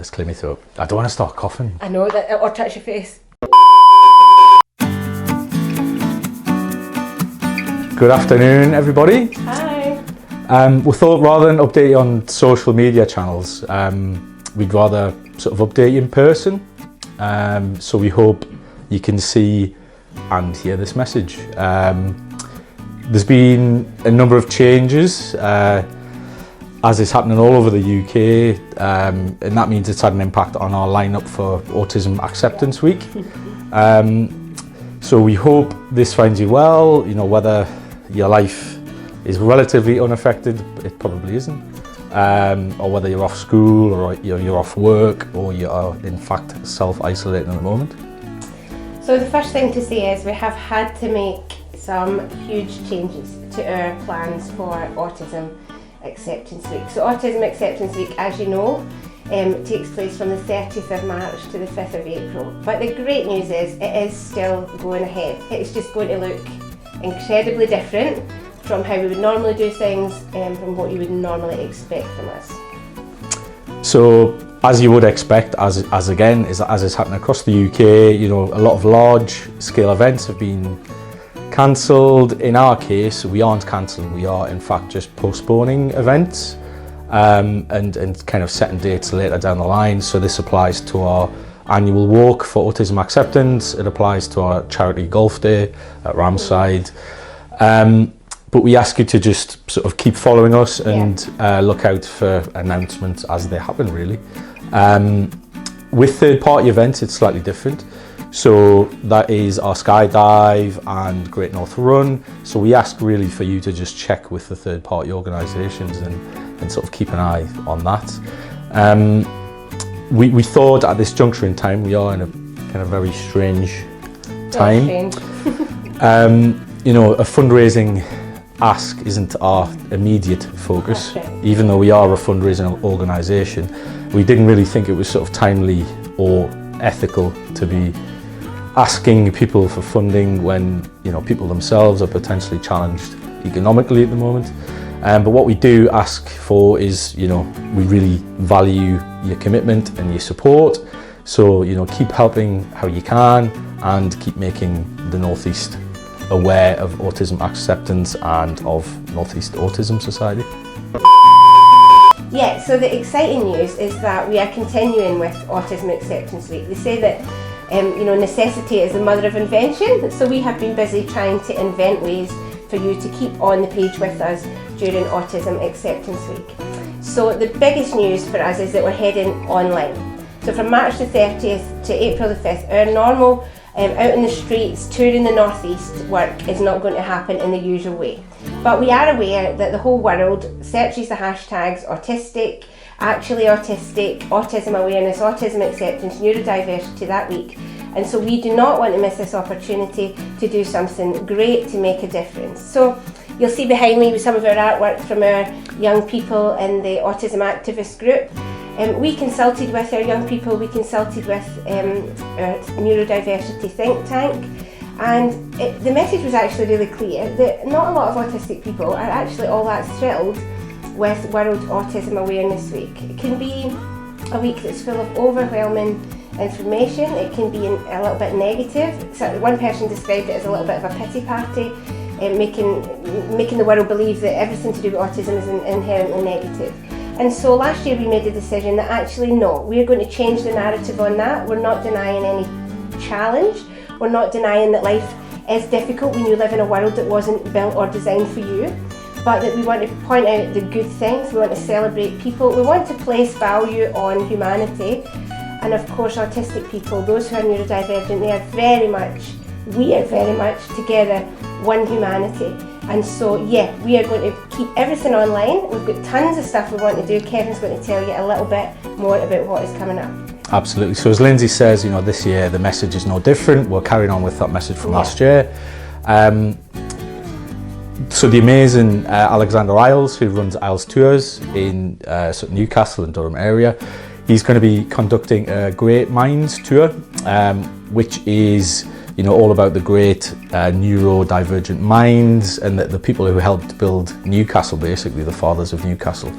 Let's clear my throat. I don't want to start coughing. I know that, or touch your face. Good afternoon, everybody. Hi. We thought rather than update you on social media channels, we'd rather sort of update you in person. So we hope you can see and hear this message. There's been a number of changes as is happening all over the UK, and that means it's had an impact on our lineup for Autism Acceptance Week. So we hope this finds you well, you know, whether your life is relatively unaffected, it probably isn't, or whether you're off school or you're off work or you are in fact self-isolating at the moment. So the first thing to say is we have had to make some huge changes to our plans for Autism Acceptance Week. So Autism Acceptance Week, as you know, takes place from the 30th of March to the 5th of April. But the great news is it is still going ahead. It's just going to look incredibly different from how we would normally do things and from what you would normally expect from us. So, as you would expect, as is happening across the UK, you know, a lot of large-scale events have been cancelled. In our case, we aren't cancelling, we are in fact just postponing events and kind of setting dates later down the line. So this applies to our annual walk for Autism Acceptance, it applies to our charity golf day at Ramside. But we ask you to just sort of keep following us and look out for announcements as they happen, really. With third-party events, it's slightly different. So that is our skydive and Great North Run. So we ask really for you to just check with the third-party organisations and sort of keep an eye on that. We thought at this juncture in time, we are in a kind of very strange time. You know, a fundraising ask isn't our immediate focus. Even though we are a fundraising organisation, we didn't really think it was sort of timely or ethical to be asking people for funding when, you know, people themselves are potentially challenged economically at the moment. But what we do ask for is, you know, we really value your commitment and your support. So, you know, keep helping how you can and keep making the North East aware of autism acceptance and of North East Autism Society. Yeah, so the exciting news is that we are continuing with Autism Acceptance Week. They say that you know, necessity is the mother of invention, so we have been busy trying to invent ways for you to keep on the page with us during Autism Acceptance Week. So the biggest news for us is that we're heading online. So from March the 30th to April the 5th, our normal out in the streets, touring the North East work is not going to happen in the usual way. But we are aware that the whole world searches the hashtags autistic, actually autistic, autism awareness, autism acceptance, neurodiversity that week. And so we do not want to miss this opportunity to do something great to make a difference. So you'll see behind me some of our artwork from our young people in the autism activist group. We consulted with our young people, we consulted with our neurodiversity think tank, and the message was actually really clear that not a lot of autistic people are actually all that thrilled with World Autism Awareness Week. It can be a week that's full of overwhelming information, it can be a little bit negative. So one person described it as a little bit of a pity party, making the world believe that everything to do with autism is inherently negative. And so last year we made the decision that actually no, we're going to change the narrative on that. We're not denying any challenge, we're not denying that life is difficult when you live in a world that wasn't built or designed for you, but that we want to point out the good things, we want to celebrate people, we want to place value on humanity, and of course autistic people, those who are neurodivergent, we are very much together, one humanity. And so yeah, we are going to keep everything online. We've got tons of stuff we want to do. Kevin's going to tell you a little bit more about what is coming up. Absolutely. So as Lindsay says, you know, this year the message is no different. We're carrying on with that message from last year. So the amazing Alexander Isles, who runs Isles Tours in sort of Newcastle and Durham area, he's going to be conducting a Great Minds tour, which is you know, all about the great neurodivergent minds and the people who helped build Newcastle, basically the fathers of Newcastle.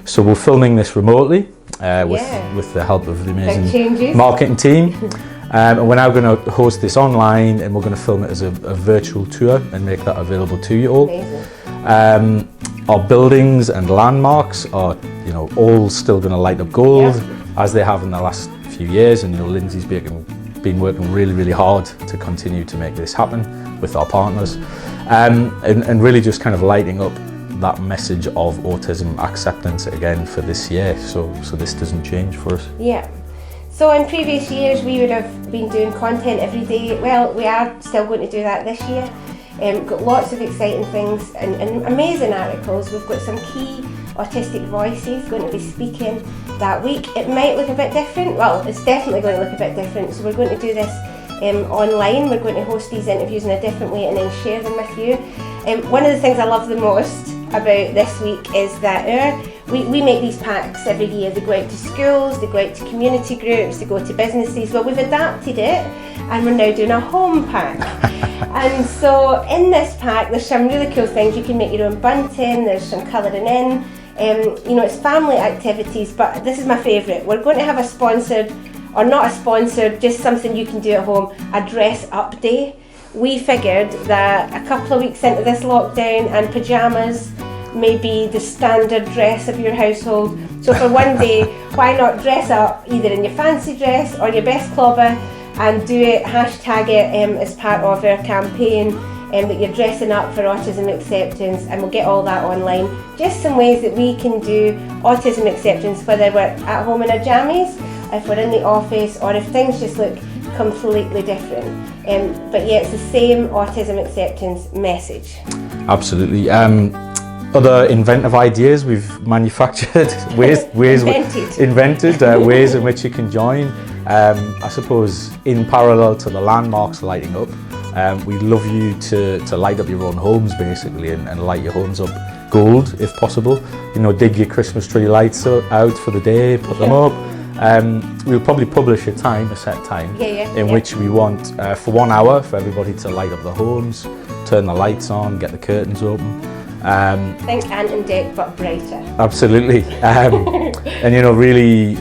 So we're filming this remotely with the help of the amazing marketing team. And we're now going to host this online, and we're going to film it as a virtual tour and make that available to you all. Our buildings and landmarks are, you know, all still going to light up gold as they have in the last few years. And you know, Lindsay's been working really, really hard to continue to make this happen with our partners, and really just kind of lighting up that message of autism acceptance again for this year. So this doesn't change for us. Yeah. So in previous years we would have been doing content every day. Well, we are still going to do that this year. Got lots of exciting things and amazing articles. We've got some key autistic voices going to be speaking that week. It might look a bit different. Well, it's definitely going to look a bit different. So we're going to do this online. We're going to host these interviews in a different way and then share them with you. One of the things I love the most about this week is that we make these packs every year. They go out to schools, they go out to community groups, they go to businesses. Well, we've adapted it and we're now doing a home pack. And so in this pack there's some really cool things. You can make your own bunting, there's some colouring in. You know, it's family activities, but this is my favourite. We're going to have a sponsored, or not a sponsored, just something you can do at home, a dress up day. We figured that a couple of weeks into this lockdown and pyjamas may be the standard dress of your household. So for one day, why not dress up either in your fancy dress or your best clobber and do it, hashtag it as part of our campaign that you're dressing up for autism acceptance, and we'll get all that online. Just some ways that we can do autism acceptance, whether we're at home in our jammies, if we're in the office, or if things just look completely different. But yeah, it's the same autism acceptance message. Absolutely. Other inventive ideas we've manufactured, invented ways in which you can join. I suppose in parallel to the landmarks lighting up, we'd love you to light up your own homes basically and light your homes up gold if possible. You know, dig your Christmas tree lights out for the day, put them up. We'll probably publish a set time in which we want for 1 hour for everybody to light up the homes, turn the lights on, get the curtains open. Think Ant and Dec but brighter. Absolutely. And you know, really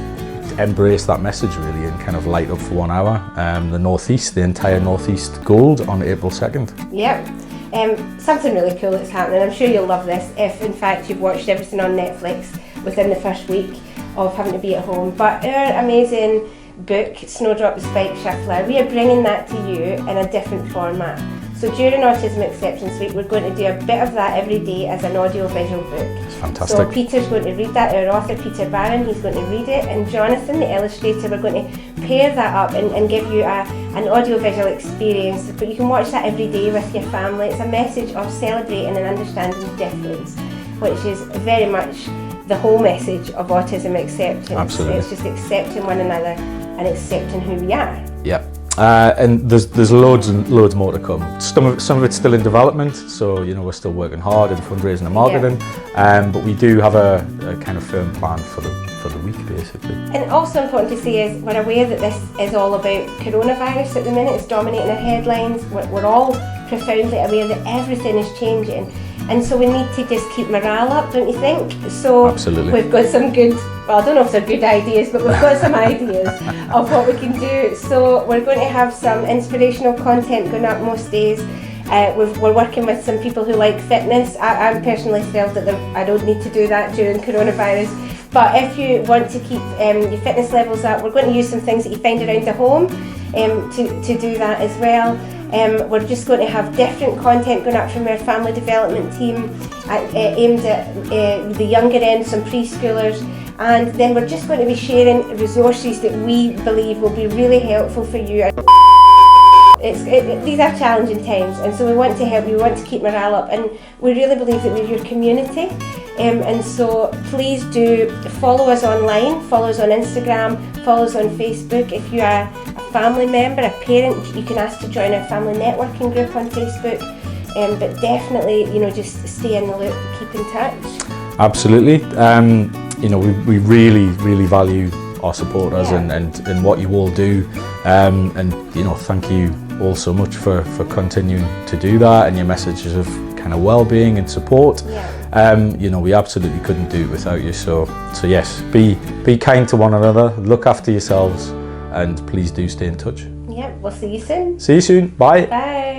embrace that message really and kind of light up for 1 hour the entire northeast gold on April 2nd. Yep. Something really cool that's happening. I'm sure you'll love this if in fact you've watched everything on Netflix within the first week of having to be at home. But our amazing book, Snowdrop the Spike Shuffler, we are bringing that to you in a different format. So during Autism Acceptance Week, we're going to do a bit of that every day as an audio-visual book. It's fantastic. So Peter's going to read that, our author Peter Barron, he's going to read it, and Jonathan, the illustrator, we're going to pair that up and give you an audio-visual experience. But you can watch that every day with your family. It's a message of celebrating and understanding difference, which is very much the whole message of autism acceptance. Absolutely. It's just accepting one another and accepting who we are. Yeah. And there's loads and loads more to come. Some of it's still in development, so you know we're still working hard in fundraising and marketing. But we do have a kind of firm plan for the week basically. And also important to say is we're aware that this is all about coronavirus at the minute. It's dominating our headlines. We're all profoundly aware that everything is changing. And so we need to just keep morale up, don't you think? So absolutely. We've got some good, well I don't know if they're good ideas, but we've got some ideas of what we can do. So we're going to have some inspirational content going up most days. We're working with some people who like fitness. I'm personally thrilled that I don't need to do that during coronavirus. But if you want to keep your fitness levels up, we're going to use some things that you find around the home to do that as well. We're just going to have different content going up from our family development team aimed at the younger end, some preschoolers, and then we're just going to be sharing resources that we believe will be really helpful for you. These are challenging times, and so we want to help you, we want to keep morale up, and we really believe that we're your community. And so please do follow us online, follow us on Instagram, follow us on Facebook. If you are a family member, a parent, you can ask to join our family networking group on Facebook. But definitely, you know, just stay in the loop, keep in touch. Absolutely. You know, we really value our supporters and what you all do. And you know, thank you all so much for continuing to do that, and your messages of kind of well-being and support. You know, we absolutely couldn't do it without you. So yes, be kind to one another, look after yourselves, and please do stay in touch. Yeah, we'll see you soon. See you soon. Bye. Bye.